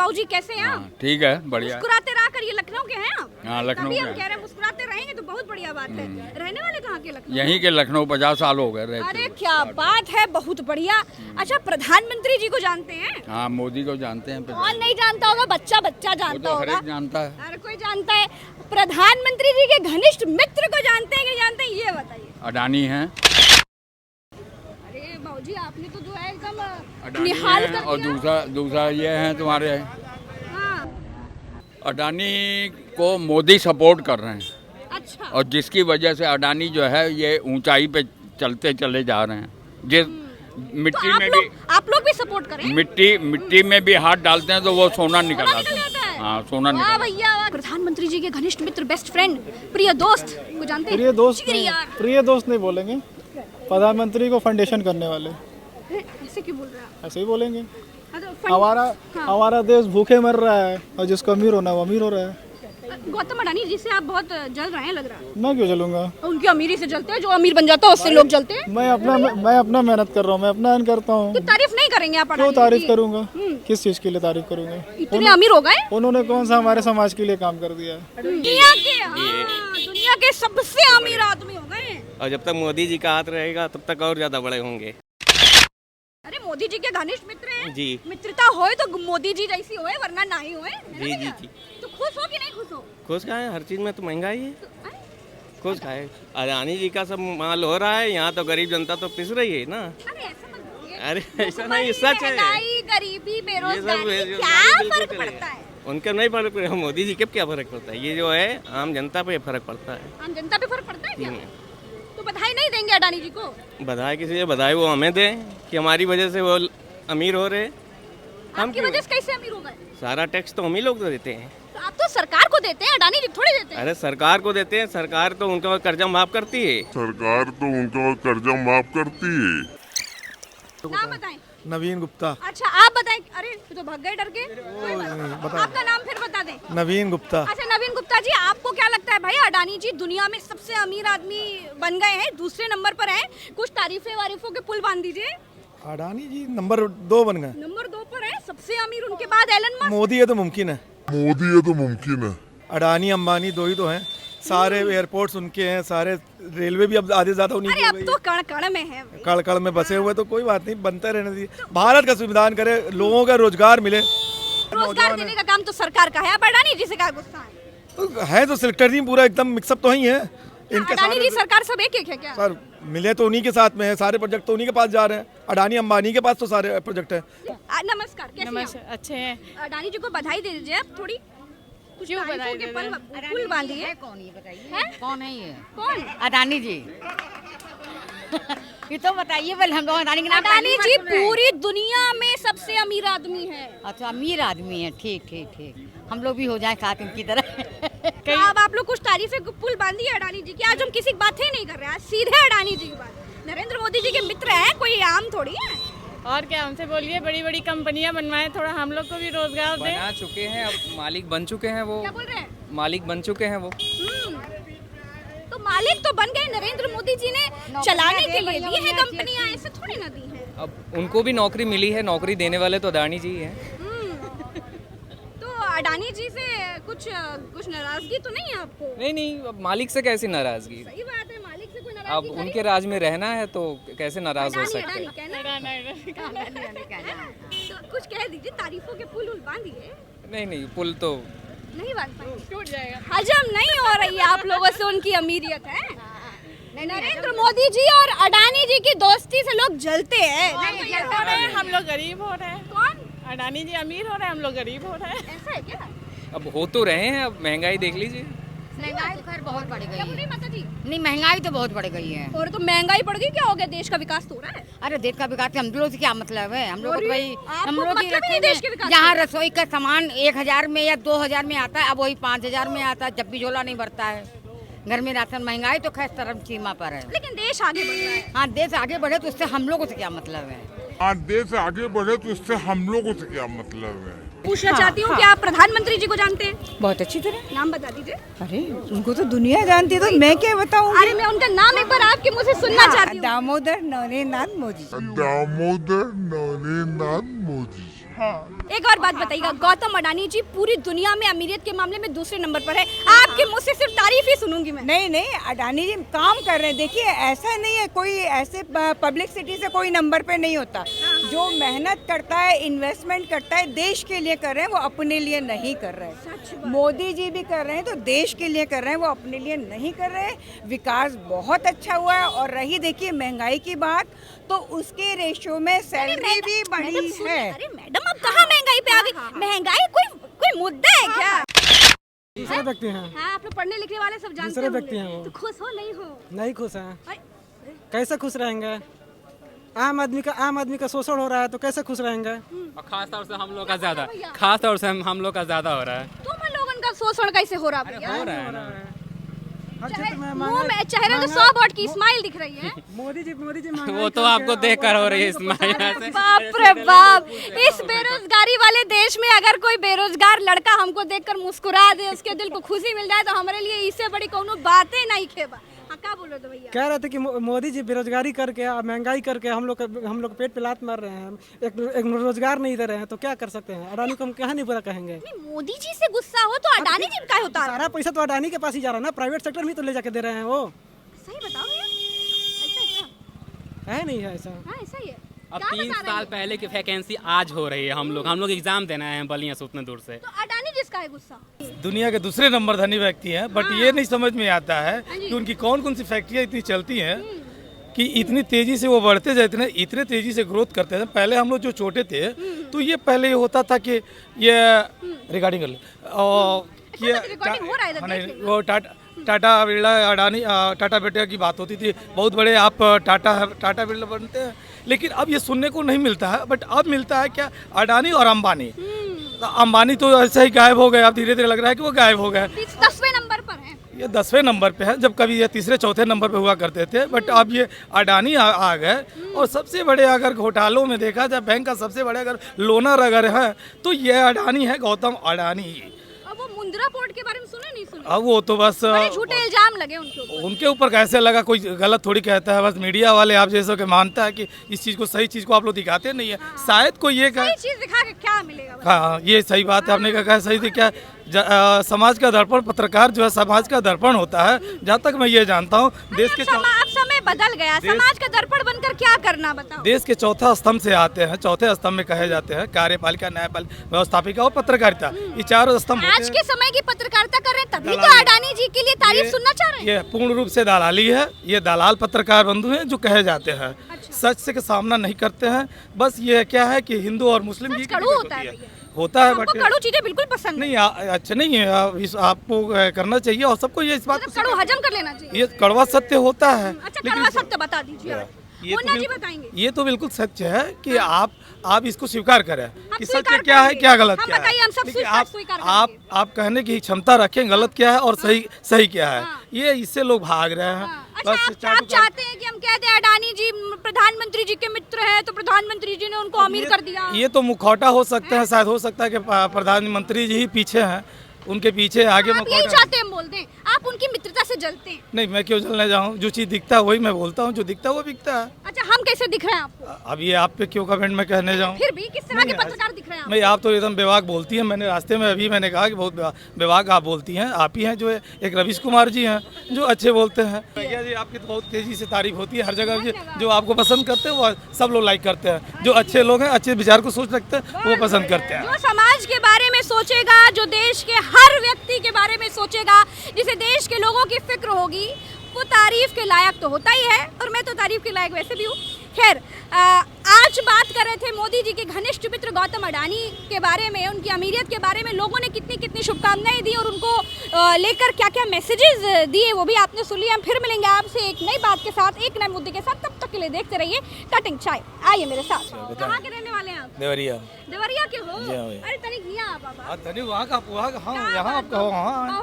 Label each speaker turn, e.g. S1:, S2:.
S1: बाबूजी कैसे हैं आप?
S2: ठीक है, बढ़िया।
S1: मुस्कुराते रहा करिए, लखनऊ के हैं आप?
S2: हाँ, लखनऊ
S1: तभी
S2: के
S1: हम
S2: हैं।
S1: कह रहे हैं मुस्कुराते रहेंगे तो बहुत बढ़िया बात है। रहने वाले कहाँ के लखनऊ?
S2: यहीं के लखनऊ 50 साल हो गए रहते
S1: अरे
S2: हुए।
S1: क्या बात है, बहुत बढ़िया। अच्छा, प्रधानमंत्री जी को जानते हैं?
S2: हाँ, मोदी को जानते हैं।
S1: कौन नहीं जानता होगा, बच्चा बच्चा
S2: वो
S1: जानता
S2: तो हर
S1: होगा,
S2: एक जानता है।
S1: हर कोई जानता है। प्रधानमंत्री जी के घनिष्ठ मित्र को जानते हैं कि जानते हैं, ये बताइए।
S2: अडानी हैं।
S1: अरे बाबूजी, आपने तो जो है एकदम
S2: अडानी
S1: निहाल
S2: हैं,
S1: कर
S2: और
S1: दिया।
S2: दूसरा ये हैं तुम्हारे।
S1: हाँ,
S2: अडानी को मोदी सपोर्ट कर रहे हैं,
S1: अच्छा।
S2: और जिसकी वजह से अडानी जो है ये ऊंचाई पे चलते चले जा रहे हैं। जिस मिट्टी
S1: तो
S2: में भी
S1: आप लोग भी सपोर्ट करें।
S2: मिट्टी में भी हाथ डालते हैं तो वो सोना निकल
S1: सोना
S2: आता
S1: निकल जाता
S2: है।
S1: है।
S2: हाँ, सोना निकल
S1: वाह
S2: आता है।
S1: भैया वाह। प्रधानमंत्री जी के घनिष्ठ मित्र, बेस्ट फ्रेंड, प्रिय दोस्त को जानते हैं?
S3: प्रिय दोस्त
S1: जिगरी
S3: नहीं,
S1: यार।
S3: प्रिय दोस्त नहीं बोलेंगे, प्रधानमंत्री को फाउंडेशन करने वाले
S1: ऐसे क्यों बोल रहे हैं आप?
S3: ऐसे ही बोलेंगे।
S1: हाँ, तो फंड-
S3: हमारा देश भूखे मर रहा है और जिसको अमीर होना है वो अमीर हो रहा है।
S1: गौतम अडानी जी से आप बहुत जल रहे हैं लग रहा है।
S3: मैं क्यों चलूंगा?
S1: उनकी अमीरी से जलते हैं, जो अमीर बन जाता है उससे लोग जलते हैं।
S3: मैं अपना मेहनत कर रहा हूँ, मैं अपना अर्न करता
S1: तो
S3: हूँ।
S1: तारीफ नहीं करेंगे आप
S3: क्यों
S1: अडानी
S3: तारीफ
S1: की?
S3: करूंगा? किस चीज के लिए तारीफ करूंगा?
S1: इतने अमीर हो गए
S3: उन्होंने कौन सा हमारे समाज के लिए काम कर दिया है?
S1: दुनिया के सबसे अमीर आदमी हो गए।
S4: और जब तक मोदी जी का हाथ रहेगा तब तक और ज्यादा बड़े होंगे।
S1: अरे मोदी जी के घनिष्ठ मित्र हैं
S4: जी।
S1: मित्रता होए तो मोदी जी जैसी होए, वरना ना ही होए, है ना
S4: जी, जी,
S1: भैया?
S4: जी।
S1: तो खुश हो कि नहीं खुश हो?
S4: खुश खाए, हर चीज में तो महंगाई है।
S1: अरे,
S4: खुश खाए, अडानी जी का सब माल हो रहा है, यहाँ तो गरीब जनता तो पिस रही है ना।
S1: अरे ऐसा मत बोलिए।
S4: अरे ऐसा नहीं, सच है।
S1: महंगाई, गरीबी, बेरोजगारी,
S4: बेरोजगारी
S1: क्या
S4: बिल्कुल
S1: फर्क
S4: चलेगा।
S1: पड़ता है?
S4: उनके नहीं फर्क पड़ेगा, मोदी जी के क्या फर्क पड़ता है? ये जो है आम जनता पे फर्क पड़ता है।
S1: आम जनता पे फर्क पड़ता है क्या?
S4: हम्म।
S1: तो बधाई नहीं देंगे अडानी जी को?
S4: बधाई किसी से बधाई वो हमें दें कि हमारी वजह से वो अमीर हो रहे। हम
S1: आपकी
S4: क्यों?
S1: वजह से कैसे अमीर हो गए?
S4: सारा टैक्स तो हम ही लोग तो देते हैं।
S1: तो आप तो सरकार को देते हैं, अडानी जी थोड़ी देते हैं।
S4: अरे सरकार को देते हैं, सरकार तो उनका कर्जा माफ करती है।
S5: सरकार तो उनका कर्जा माफ करती है।
S1: नाम बताएं।
S3: नवीन गुप्ता।
S1: अच्छा आप बताएं। अरे ये तो भाग गए डर के। कोई बात नहीं। आपका नाम फिर बता दें।
S3: नवीन गुप्ता।
S1: अच्छा नवीन गुप्ता जी, आपको क्या लगता है भाई, अडानी जी दुनिया में सबसे अमीर आदमी बन गए हैं, दूसरे नंबर पर हैं, कुछ तारीफे वारीफों के पुल बांध दीजिए।
S3: अडानी जी नंबर 2 बन गए।
S1: नंबर 2 पर है, सबसे अमीर उनके बाद एलन मस्क।
S3: मोदी है तो मुमकिन है।
S5: मोदी है तो मुमकिन है।
S3: अडानी अंबानी 2 ही तो हैं। सारे एयरपोर्ट्स उनके हैं, सारे रेलवे भी अब आधे से ज्यादा उन्हीं
S1: अरे
S3: की हो
S1: अब
S3: गई
S1: तो कण कण में है भाई।
S3: कड़ कड़ में बसे हुए, तो कोई बात नहीं, बनते रहने दीजिए। भारत का संविधान करे, लोगों का रोजगार मिले।
S1: रोजगार देने का काम तो सरकार का है, अब अडानी जी से क्या गुस्सा है?
S3: तो है तो सिलेक्टर जी पूरा एकदम मिक्सअप तो ही है इनके
S1: अडानी जी
S3: सारे।
S1: सरकार सब एक एक है क्या?
S3: सर मिले तो उन्हीं के साथ में है, सारे प्रोजेक्ट तो उन्हीं के पास जा रहे हैं। अडानी अंबानी के पास तो सारे प्रोजेक्ट है।
S1: नमस्कार, कैसे हैं आप?
S6: अच्छे हैं।
S1: अडानी जी को बधाई दे दीजिए आप थोड़ी। कुछ
S6: क्यों
S1: तारीफों
S6: बधाई
S1: के
S6: दे
S1: पुल बांधिए।
S7: कौन ये बताइए?
S1: हैं?
S7: कौन है ये?
S1: कौन?
S7: अडानी जी। ये तो बताइए पहले, हम लोग अडानी के नाम
S1: अडानी
S7: पहली बार
S1: जी
S7: सुन रहे हैं।
S1: पूरी दुनिया में सबसे अमीर आदमी है।
S7: अच्छा अमीर आदमी है, ठीक ठीक ठीक। हम लोग भी हो जाए खाक इनकी तरह।
S1: तो अब आप लोग कुछ तारीफे के पुल बांधिए अडानी जी की। आज हम किसी की बात ही नहीं कर रहे हैं, आज सीधे अडानी जी की बात। नरेंद्र मोदी जी के मित्र हैं, कोई आम थोड़ी है।
S6: और क्या, हमसे बोलिए, बड़ी बड़ी कंपनियां बनवाएं, थोड़ा हम लोग को भी रोजगार दें।
S8: बना चुके हैं, अब मालिक बन चुके हैं वो।
S1: क्या बोल रहे हैं?
S8: मालिक बन चुके हैं वो।
S1: तो मालिक तो बन गए, नरेंद्र मोदी जी ने चलाने के लिए दी है कंपनियां, ऐसे थोड़ी ना दी है।
S8: अब उनको भी नौकरी मिली है, नौकरी देने वाले तो अडानी जी ही हैं।
S1: तो अडानी जी से कुछ नाराजगी तो नहीं है आपको?
S8: नहीं नहीं, अब मालिक से कैसी नाराजगी।
S1: सही बात है, मालिक से कोई
S8: अब
S1: नाराजगी
S8: उनके राज में रहना है तो कैसे नाराज हो सकते
S1: अडानी
S8: हैं।
S1: कहना। तो कुछ कह दीजिए, तारीफों के पुल बांधिए।
S8: नहीं नहीं, पुल तो
S1: नहीं बांध पाए,
S6: टूट जाएगा।
S1: हजम नहीं हो रही है आप लोगों से उनकी अमीरियत है। नरेंद्र मोदी जी और अडानी जी की दोस्ती से लोग जलते हैं।
S6: हो रहे हैं, हम लोग गरीब हो रहे हैं।
S1: कौन?
S6: अडानी जी अमीर हो रहे हैं, हम लोग गरीब हो रहे हैं।
S1: ऐसा है क्या?
S8: अब हो तो रहे हैं, अब महंगाई देख लीजिए।
S7: महंगाई तो खैर बहुत बढ़
S1: क्या बोल
S7: गई
S1: रही
S7: है।
S1: माता जी?
S7: नहीं महंगाई तो बहुत बढ़ गई है।
S1: और तो महंगाई बढ़ गई, क्या हो गया? देश का विकास तो हो रहा है।
S7: अरे देश का विकास से हम लोग से क्या मतलब है? हम लोग
S1: अरे,
S7: भाई
S1: आपको
S7: हम लोग
S1: मतलब ही नहीं देश के विकास से।
S7: जहाँ रसोई का सामान 1000 में या 2000 में आता है, अब वही 5000 में आता है, जब भी झोला नहीं भरता है। घर में राशन, महंगाई तो खैर चरम सीमा पर है।
S1: लेकिन देश आगे बढ़ रहा है।
S7: हाँ देश आगे बढ़े तो उससे हम लोगों से क्या मतलब है?
S5: आज देश आगे बढ़े तो इससे हम लोगों से क्या मतलब है?
S1: पूछना चाहती हूँ कि आप प्रधानमंत्री जी को जानते हैं?
S9: बहुत अच्छी तरह।
S1: नाम बता दीजिए।
S9: अरे उनको तो दुनिया जानती है, तो मैं क्या बताऊँ?
S1: अरे मैं उनका नाम एक बार आपके मुंह से सुनना चाहती हूँ।
S9: दामोदर नरेंद्र नाथ मोदी।
S5: दामोदर नरेंद्र मोदी।
S1: एक और बात बताइएगा, गौतम अडानी जी पूरी दुनिया में अमीरियत के मामले में दूसरे नंबर पर है, आपके मुंह से सिर्फ तारीफ ही सुनूंगी मैं।
S9: नहीं नहीं, अडानी जी काम कर रहे हैं। देखिए ऐसा नहीं है, कोई ऐसे पब्लिसिटी से कोई नंबर पे नहीं होता। जो मेहनत करता है, इन्वेस्टमेंट करता है, देश के लिए कर रहे हैं, वो अपने लिए नहीं कर रहे हैं। मोदी जी भी कर रहे हैं तो देश के लिए कर रहे हैं, वो अपने लिए नहीं कर रहे हैं। विकास बहुत अच्छा हुआ है। और रही देखिए महंगाई की बात, तो उसके रेशियो में सैलरी भी बढ़ी है।
S1: अरे मैडम, अब कहाँ महंगाई पे आ गई? महंगाई कोई मुद्दा है क्या?
S10: दूसरे व्यक्ति हैं।
S1: हाँ, आप लोग पढ़ने लिखने वाले सब जानते
S10: दूसरे व्यक्ति हैं
S1: होंगे।
S10: वो।
S1: तो खुश हो नहीं हो?
S10: नहीं खुश हैं। कैसे खुश रहेंगे? आम आदमी का शोषण हो रहा है तो कैसे खुश रहेंगे?
S8: और खास तौर से हम लोग का ज्यादा, खास तौर से हम लोग का ज्यादा हो रहा है।
S1: तुम लोगों का शोषण कैसे हो रहा भैया?
S8: हो रहा है ना।
S10: हर क्षेत्र में
S1: मुंह में चेहरे तो 100 वोट की स्माइल दिख रही है।
S10: मोदी जी
S8: वो तो आपको देख कर हो रही है स्माइल ऐसे।
S1: बाप रे बाप, इस बेरोजगारी वाले देश में अगर कोई बेरोजगार लड़का हमको देखकर मुस्कुरा दे, उसके दिल को खुशी मिल जाए, तो हमारे लिए इससे बड़ी कोनो बातें नहीं खेबा। हाँ, क्या बोल रहे थे भैया?
S10: कह रहे थे कि मोदी जी बेरोजगारी करके और महंगाई करके हम लोग पेट पे लात मार रहे हैं, एक रोजगार नहीं दे रहे हैं, तो क्या कर सकते हैं? अडानी को हम कहाँ नहीं बुरा कहेंगे।
S1: नहीं, मोदी जी से गुस्सा हो तो अडानी जी का होता है।
S10: सारा पैसा तो अडानी के पास ही जा रहा है ना, प्राइवेट सेक्टर में तो ले जाके दे रहे हैं वो।
S1: सही बताओ भैया, ऐसा क्या?
S10: है नहीं है ऐसा।
S1: हाँ, ऐसा ही है।
S8: अब
S1: क्या
S8: 3
S1: बता रहे
S8: साल
S1: हैं?
S8: पहले की वैकेंसी आज हो रही है। हम लोग एग्जाम देना है बलिया से उतने दूर से।
S1: तो अडानी जिसका है गुस्सा?
S3: दुनिया के दूसरे नंबर धनी व्यक्ति हैं, बट ये नहीं समझ में आता है कि उनकी कौन कौन सी फैक्ट्रियाँ इतनी चलती हैं कि इतनी तेजी से वो बढ़ते जाते, इतने तेजी से ग्रोथ करते हैं। पहले हम लोग जो छोटे थे तो ये पहले ये होता था कि ये रिगार्डिंग कर ले और
S1: रिकॉर्डिंग हो रहा है इधर, देख लीजिए।
S3: वो टाटा बिरला अडानी टाटा बेटा की बात होती थी, बहुत बड़े आप टाटा बिरला बनते हैं। लेकिन अब ये सुनने को नहीं मिलता है, बट अब मिलता है क्या, अडानी और अंबानी। अंबानी तो ऐसे ही गायब हो गए, अब धीरे धीरे लग रहा है कि वो गायब हो गए।
S1: 10वें नंबर पर है
S3: ये 10वें नंबर पे है, जब कभी ये तीसरे चौथे नंबर पे हुआ करते थे, बट अब ये अडानी आ गए। और सबसे बड़े अगर घोटालों में देखा जाए, बैंक का सबसे बड़े अगर लोनर अगर है तो ये अडानी है, गौतम अडानी।
S1: अब वो मुंद्रा पोर्ट के बारे में सुने नहीं सुने?
S3: अब वो तो बस
S1: बड़े झूठे इल्जाम लगे उनके ऊपर।
S3: कैसे लगा, कोई गलत थोड़ी कहता है, बस मीडिया वाले आप जैसे के मानता है कि इस चीज़ को, सही चीज़ को आप लोग दिखाते नहीं है। शायद कोई ये
S1: सही चीज दिखा के क्या मिलेगा?
S3: हाँ, ये सही बात है, आपने कहा सही थी। क्या समाज का दर्पण, पत्रकार जो है समाज का दर्पण होता है, जहाँ तक मैं ये जानता हूँ। देश के
S1: अब समय बदल गया, समाज का दर्पण बनकर क्या करना बताओ?
S3: देश के चौथा स्तंभ से आते हैं, चौथे स्तंभ में कहे जाते हैं कार्यपालिका, न्यायपालिका, व्यवस्थापिका और पत्रकारिता। ये चारों स्तंभ
S1: आज के समय की पत्रकारिता कर रहे हैं, तभी तो अडानी जी के लिए तारीफ सुनना चाह रहे हैं।
S3: ये पूर्ण रूप से दलाली है। ये दलाल पत्रकार बंधु हैं जो कहे जाते हैं, सच से सामना नहीं करते हैं। बस ये क्या है कि हिंदू और मुस्लिम की
S1: कड़ू होता है
S3: होता है, बट
S1: कड़ू चीजें बिल्कुल पसंद
S3: नहीं, अच्छा नहीं है। आपको करना चाहिए और सबको ये इस बात को
S1: कड़ू हजम कर लेना चाहिए।
S3: ये कड़वा सत्य होता है।
S1: अच्छा, कड़वा सत्य बता दीजिए, मुन्ना जी बताएंगे।
S3: ये तो बिल्कुल सत्य है कि आप इसको स्वीकार करें कि सत्य क्या है, क्या गलत क्या है।
S1: हम सब स्वीकार
S3: आप कहने की क्षमता रखें, गलत क्या है और सही क्या है। ये इससे लोग भाग रहे हैं।
S1: अच्छा, आप चाहते हैं कि हम कह दें अडानी जी प्रधानमंत्री जी के मित्र हैं, तो प्रधानमंत्री जी ने उनको अमीर कर दिया?
S3: ये तो मुखौटा हो सकता है, शायद हो सकता है कि प्रधानमंत्री जी ही पीछे हैं, उनके पीछे आगे
S1: आप यही चाहते हैं, बोल दें आप उनकी मित्रता से जलते हैं?
S3: नहीं, मैं क्यों जलने जाऊँ, जो चीज़ दिखता है वही मैं बोलता हूँ, जो दिखता है वो बिकता है।
S1: अच्छा, हम कैसे दिख रहे हैं आपको?
S3: अब ये आप पे क्यों कमेंट में कहने जाऊँ?
S1: फिर भी किस तरह के पत्रकार दिख रहे हैं?
S3: नहीं, आप तो एकदम बेवाक बोलती हैं। मैंने रास्ते में अभी मैंने कहा कि बहुत बेवाक आप बोलती हैं। आप ही हैं जो एक रवीश कुमार जी हैं जो अच्छे बोलते हैं। भैया जी, आपकी तो बहुत तेजी से तारीफ होती है हर जगह। जो आपको पसंद करते हैं वो सब लोग लाइक करते हैं। जो अच्छे लोग हैं, अच्छे विचार को सोच रखते हैं, वो पसंद करते हैं।
S1: जो समाज के बारे में सोचेगा, जो देश के हर व्यक्ति के बारे में सोचेगा, जिसे देश के लोगों की फिक्र होगी, वो तारीफ के लायक तो होता ही है। और मैं तो तारीफ के लायक वैसे भी हूँ। खैर, आज बात कर रहे थे मोदी जी के घनिष्ठ मित्र गौतम अडानी के बारे में, उनकी अमीरियत के बारे में। लोगों ने कितनी कितनी शुभकामनाएं दी और उनको लेकर क्या क्या मैसेजेस दिए, वो भी आपने सुन लिया। हम फिर मिलेंगे आपसे एक नई बात के साथ, एक नए मुद्दे के साथ। तब तक के लिए देखते रहिए कटिंग चाय। आइए मेरे साथ। कहाँ के रहने वाले हैं आप?
S3: देवरिया।
S1: देवरिया के हो? अरे तनिक यहाँ आप
S3: वहाँ का यहाँ आप कहो।